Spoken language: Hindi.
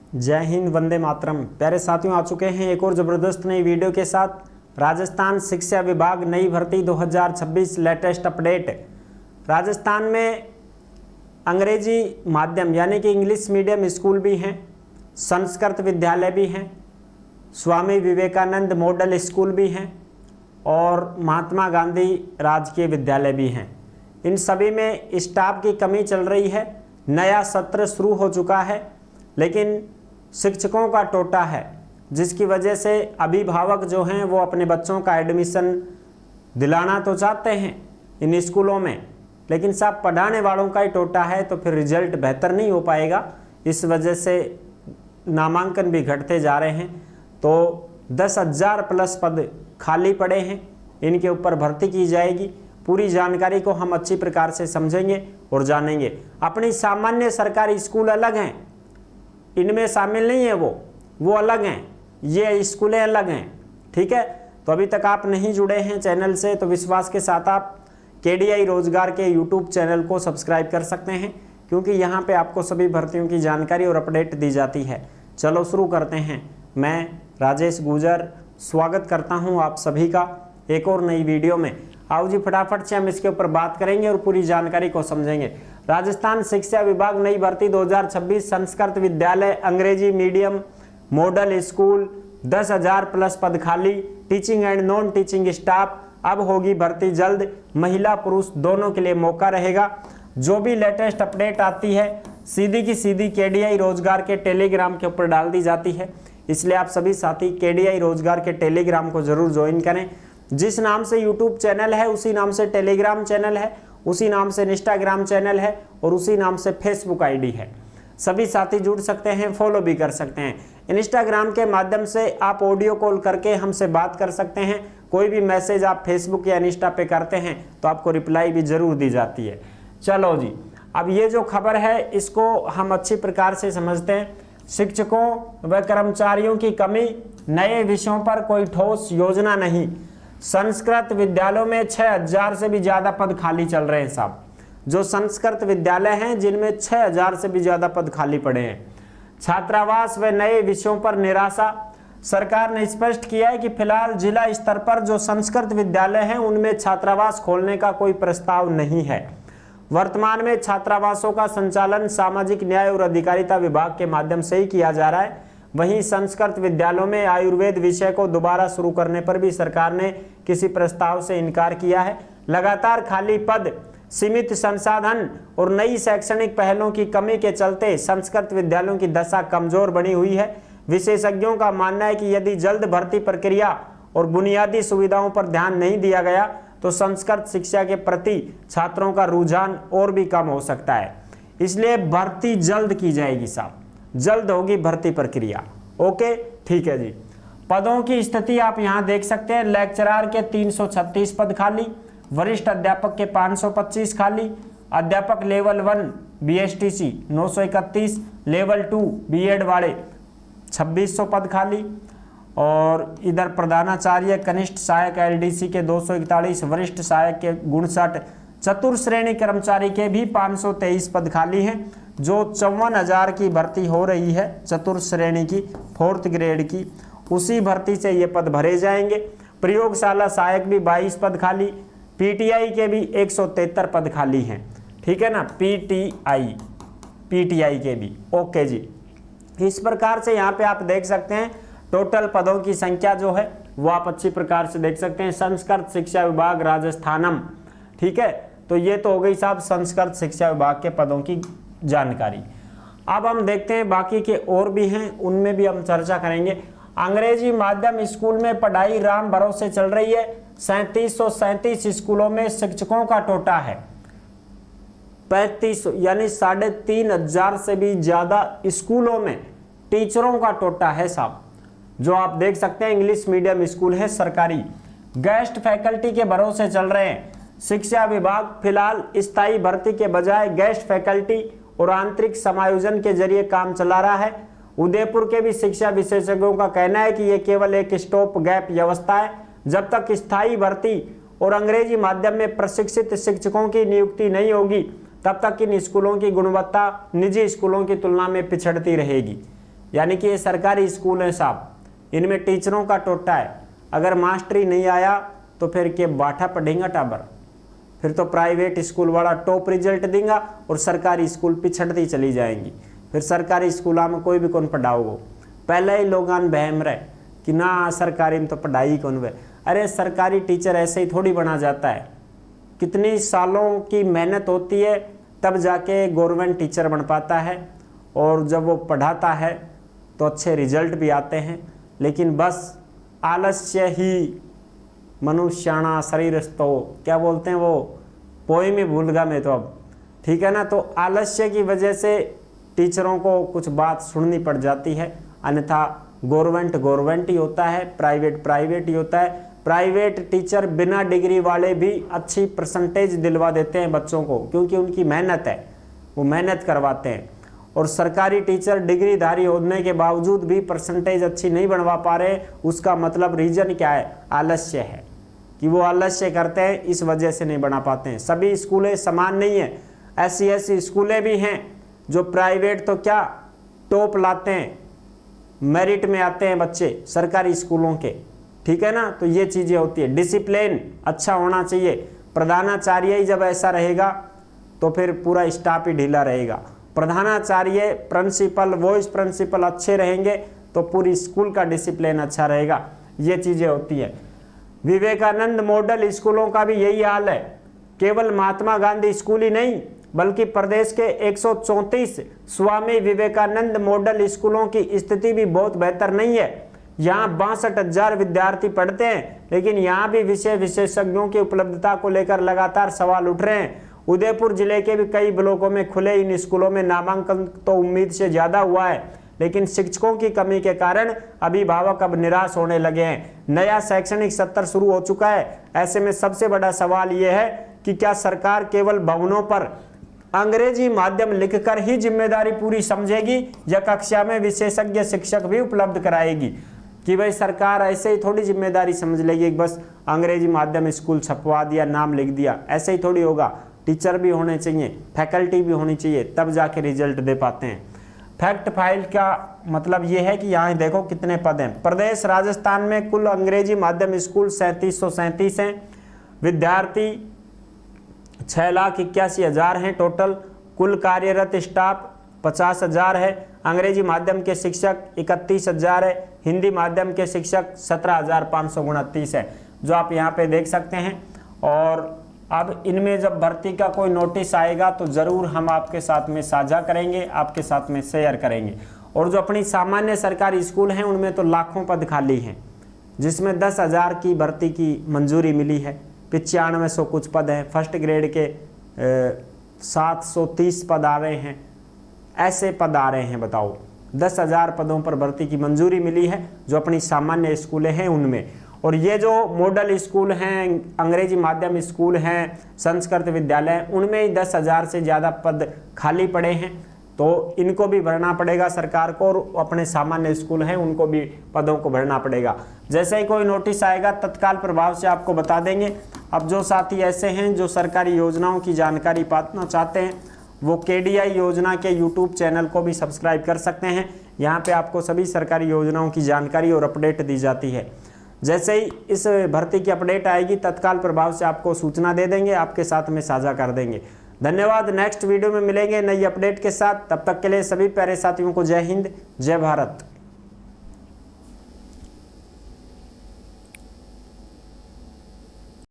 जय हिंद, वंदे मातरम। प्यारे साथियों, आ चुके हैं एक और ज़बरदस्त नई वीडियो के साथ। राजस्थान शिक्षा विभाग नई भर्ती 2026 लेटेस्ट अपडेट। राजस्थान में अंग्रेजी माध्यम यानी कि इंग्लिश मीडियम स्कूल भी हैं, संस्कृत विद्यालय भी हैं, स्वामी विवेकानंद मॉडल स्कूल भी हैं और महात्मा गांधी राजकीय विद्यालय भी हैं। इन सभी में स्टाफ की कमी चल रही है। नया सत्र शुरू हो चुका है, लेकिन शिक्षकों का टोटा है, जिसकी वजह से अभिभावक जो हैं वो अपने बच्चों का एडमिशन दिलाना तो चाहते हैं इन स्कूलों में, लेकिन साहब पढ़ाने वालों का ही टोटा है, तो फिर रिजल्ट बेहतर नहीं हो पाएगा। इस वजह से नामांकन भी घटते जा रहे हैं। तो 10,000 प्लस पद खाली पड़े हैं, इनके ऊपर भर्ती की जाएगी। पूरी जानकारी को हम अच्छी प्रकार से समझेंगे और जानेंगे। अपनी सामान्य सरकारी स्कूल अलग हैं, इनमें शामिल नहीं है वो अलग हैं, ये स्कूलें अलग हैं। ठीक है, तो अभी तक आप नहीं जुड़े हैं चैनल से तो विश्वास के साथ आप KDI रोजगार के YouTube चैनल को सब्सक्राइब कर सकते हैं, क्योंकि यहाँ पे आपको सभी भर्तियों की जानकारी और अपडेट दी जाती है। चलो शुरू करते हैं। मैं राजेश गुजर स्वागत करता हूँ आप सभी का एक और नई वीडियो में। आओ जी, फटाफट से हम इसके ऊपर बात करेंगे और पूरी जानकारी को समझेंगे। राजस्थान शिक्षा विभाग नई भर्ती 2026 संस्कृत विद्यालय अंग्रेजी मीडियम मॉडल स्कूल 10,000 प्लस पद खाली, teaching and non teaching staff. अब होगी भर्ती जल्द, महिला पुरुष दोनों के लिए मौका रहेगा। जो भी लेटेस्ट अपडेट आती है सीधी की सीधी KDI रोजगार के टेलीग्राम के ऊपर डाल दी जाती है, इसलिए आप सभी साथी KDI रोजगार के टेलीग्राम को जरूर ज्वाइन करें। जिस नाम से YouTube चैनल है उसी नाम से टेलीग्राम चैनल है, उसी नाम से इंस्टाग्राम चैनल है और उसी नाम से फेसबुक ID है। सभी साथी जुड़ सकते हैं, फॉलो भी कर सकते हैं। इंस्टाग्राम के माध्यम से आप ऑडियो कॉल करके हमसे बात कर सकते हैं। कोई भी मैसेज आप फेसबुक या इंस्टा पे करते हैं तो आपको रिप्लाई भी जरूर दी जाती है। चलो जी, अब ये जो खबर है इसको हम अच्छी प्रकार से समझते हैं। शिक्षकों व कर्मचारियों की कमी, नए विषयों पर कोई ठोस योजना नहीं। संस्कृत विद्यालयों में 6,000 से भी ज्यादा पद खाली चल रहे हैं साहब। जो संस्कृत विद्यालय हैं जिनमें 6,000 से भी ज्यादा पद खाली पड़े हैं। छात्रावास व नए विषयों पर निराशा। सरकार ने स्पष्ट किया है कि फिलहाल जिला स्तर पर जो संस्कृत विद्यालय हैं उनमें छात्रावास खोलने का कोई प्रस्ताव नहीं है। वर्तमान में छात्रावासों का संचालन सामाजिक न्याय और अधिकारिता विभाग के माध्यम से ही किया जा रहा है। वहीं संस्कृत विद्यालयों में आयुर्वेद विषय को दोबारा शुरू करने पर भी सरकार ने किसी प्रस्ताव से इनकार किया है। लगातार खाली पद, सीमित संसाधन और नई शैक्षणिक पहलों की कमी के चलते संस्कृत विद्यालयों की दशा कमजोर बनी हुई है। विशेषज्ञों का मानना है कि यदि जल्द भर्ती प्रक्रिया और बुनियादी सुविधाओं पर ध्यान नहीं दिया गया तो संस्कृत शिक्षा के प्रति छात्रों का रुझान और भी कम हो सकता है। इसलिए भर्ती जल्द की जाएगी साहब, जल्द होगी भर्ती प्रक्रिया। ओके, ठीक है जी। पदों की स्थिति आप यहां देख सकते हैं। लेक्चरर के 336 पद खाली, वरिष्ठ अध्यापक के 525 खाली, अध्यापक लेवल 1 BSTC 931, लेवल 2 B.Ed वाले 2600 पद खाली, और इधर प्रधानाचार्य कनिष्ठ सहायक LDC के 241, वरिष्ठ सहायक के 59, चतुर्श्रेणी कर्मचारी के भी 523 पद खाली हैं। जो 54,000 की भर्ती हो रही है चतुर्श्रेणी की, 4th ग्रेड की, उसी भर्ती से ये पद भरे जाएंगे। प्रयोगशाला सहायक भी 22 पद खाली, PTI के भी 173 पद खाली हैं। ठीक है ना, PTI के भी। ओके जी, इस प्रकार से यहाँ पे आप देख सकते हैं टोटल पदों की संख्या जो है वो आप अच्छी प्रकार से देख सकते हैं। संस्कृत शिक्षा विभाग राजस्थानम। ठीक है, तो ये तो हो गई साहब संस्कृत शिक्षा विभाग के पदों की जानकारी। अब हम देखते हैं बाकी के और भी हैं, उनमें भी हम चर्चा करेंगे। अंग्रेजी माध्यम स्कूल में पढ़ाई राम भरोसे चल रही है। 3737 स्कूलों में शिक्षकों का टोटा है। 3500 यानी 3,500 से भी ज्यादा स्कूलों में टीचरों का टोटा है साहब। जो आप देख सकते हैं इंग्लिश मीडियम स्कूल है सरकारी, गेस्ट फैकल्टी के भरोसे चल रहे हैं। शिक्षा विभाग फिलहाल स्थायी भर्ती के बजाय गेस्ट फैकल्टी और आंतरिक समायोजन के जरिए काम चला रहा है। उदयपुर के भी शिक्षा विशेषज्ञों का कहना है कि यह केवल एक स्टॉप गैप व्यवस्था है। जब तक स्थायी भर्ती और अंग्रेजी माध्यम में प्रशिक्षित शिक्षकों की नियुक्ति नहीं होगी तब तक इन स्कूलों की गुणवत्ता निजी स्कूलों की तुलना में पिछड़ती रहेगी। यानी कि ये सरकारी स्कूल हैं साहब, इनमें टीचरों का टोटा है। अगर मास्टरी नहीं आया तो फिर के बाठा पढ़ेगा टाबर, फिर तो प्राइवेट स्कूल वाला टॉप रिजल्ट देगा और सरकारी स्कूल पिछड़ती चली जाएंगी। फिर सरकारी स्कूलों में कोई भी कौन पढ़ाओगे। पहले ही लोग बहम रहे कि ना सरकारी में तो पढ़ाई कौन वे। अरे सरकारी टीचर ऐसे ही थोड़ी बना जाता है, कितनी सालों की मेहनत होती है तब जाके गवर्नमेंट टीचर बन पाता है, और जब वो पढ़ाता है तो अच्छे रिजल्ट भी आते हैं। लेकिन बस आलस्य ही मनुष्याणा शरीरस्थो, क्या बोलते हैं वो पोएम में भूल गया मैं तो अब, ठीक है ना। तो आलस्य की वजह से टीचरों को कुछ बात सुननी पड़ जाती है, अन्यथा गवर्नमेंट ही होता है, प्राइवेट ही होता है। प्राइवेट टीचर बिना डिग्री वाले भी अच्छी परसेंटेज दिलवा देते हैं बच्चों को, क्योंकि उनकी मेहनत है, वो मेहनत करवाते हैं। और सरकारी टीचर डिग्रीधारी होने के बावजूद भी परसेंटेज अच्छी नहीं बनवा पा रहे, उसका मतलब रीजन क्या है? आलस्य है, कि वो आलस्य करते हैं, इस वजह से नहीं बना पाते हैं। सभी स्कूलें समान नहीं है, ऐसी स्कूलें भी हैं जो प्राइवेट तो क्या टॉप लाते हैं, मेरिट में आते हैं बच्चे सरकारी स्कूलों के, ठीक है ना। तो ये चीज़ें होती है, डिसिप्लिन अच्छा होना चाहिए। प्रधानाचार्य ही जब ऐसा रहेगा तो फिर पूरा स्टाफ ही ढीला रहेगा। प्रधानाचार्य, प्रिंसिपल, वाइस प्रिंसिपल अच्छे रहेंगे तो पूरी स्कूल का डिसिप्लिन अच्छा रहेगा। ये चीज़ें होती है। विवेकानंद मॉडल स्कूलों का भी यही हाल है। केवल महात्मा गांधी स्कूल ही नहीं, बल्कि प्रदेश के 134 स्वामी विवेकानंद मॉडल स्कूलों की स्थिति भी बहुत बेहतर नहीं है। यहाँ 62,000 विद्यार्थी पढ़ते हैं, लेकिन यहाँ भी विषय विशेषज्ञों की उपलब्धता को लेकर लगातार सवाल उठ रहे हैं। उदयपुर जिले के भी कई ब्लॉकों में खुले इन स्कूलों में नामांकन तो उम्मीद से ज़्यादा हुआ है, लेकिन शिक्षकों की कमी के कारण अभिभावक अब निराश होने लगे हैं। नया शैक्षणिक सत्र शुरू हो चुका है। ऐसे में सबसे बड़ा सवाल ये है कि क्या सरकार केवल भवनों पर अंग्रेजी माध्यम लिखकर ही जिम्मेदारी पूरी समझेगी, या कक्षा में विशेषज्ञ शिक्षक भी उपलब्ध कराएगी? कि भाई सरकार ऐसे ही थोड़ी जिम्मेदारी समझ लेगी, बस अंग्रेजी माध्यम स्कूल छपवा दिया, नाम लिख दिया, ऐसे ही थोड़ी होगा। टीचर भी होने चाहिए, फैकल्टी भी होनी चाहिए, तब जाके रिजल्ट दे पाते हैं। फैक्ट फाइल का मतलब ये है कि यहाँ देखो कितने पद हैं। प्रदेश राजस्थान में कुल अंग्रेजी माध्यम स्कूल 3737 हैं। विद्यार्थी 6,81,000 हैं टोटल। कुल कार्यरत स्टाफ 50,000 है। अंग्रेजी माध्यम के शिक्षक 31,000 है। हिंदी माध्यम के शिक्षक 17,529 है, जो आप यहाँ पे देख सकते हैं। और अब इनमें जब भर्ती का कोई नोटिस आएगा तो ज़रूर हम आपके साथ में साझा करेंगे, आपके साथ में शेयर करेंगे। और जो अपनी सामान्य सरकारी स्कूल हैं उनमें तो लाखों पद खाली हैं, जिसमें 10,000 की भर्ती की मंजूरी मिली है। 9500 कुछ पद हैं। फर्स्ट ग्रेड के 730 पद आ रहे हैं। ऐसे पद आ रहे हैं, बताओ। 10,000 पदों पर भर्ती की मंजूरी मिली है जो अपनी सामान्य स्कूलें हैं उनमें। और ये जो मॉडल स्कूल हैं, अंग्रेजी माध्यम स्कूल हैं, संस्कृत विद्यालय हैं, उनमें ही 10,000 से ज़्यादा पद खाली पड़े हैं। तो इनको भी भरना पड़ेगा सरकार को, और अपने सामान्य स्कूल हैं उनको भी पदों को भरना पड़ेगा। जैसे ही कोई नोटिस आएगा तत्काल प्रभाव से आपको बता देंगे। अब जो साथी ऐसे हैं जो सरकारी योजनाओं की जानकारी पाना चाहते हैं, वो KDI योजना के YouTube चैनल को भी सब्सक्राइब कर सकते हैं। यहाँ पे आपको सभी सरकारी योजनाओं की जानकारी और अपडेट दी जाती है। जैसे ही इस भर्ती की अपडेट आएगी तत्काल प्रभाव से आपको सूचना दे देंगे, आपके साथ में साझा कर देंगे। धन्यवाद। नेक्स्ट वीडियो में मिलेंगे नई अपडेट के साथ। तब तक के लिए सभी प्यारे साथियों को जय हिंद, जय भारत।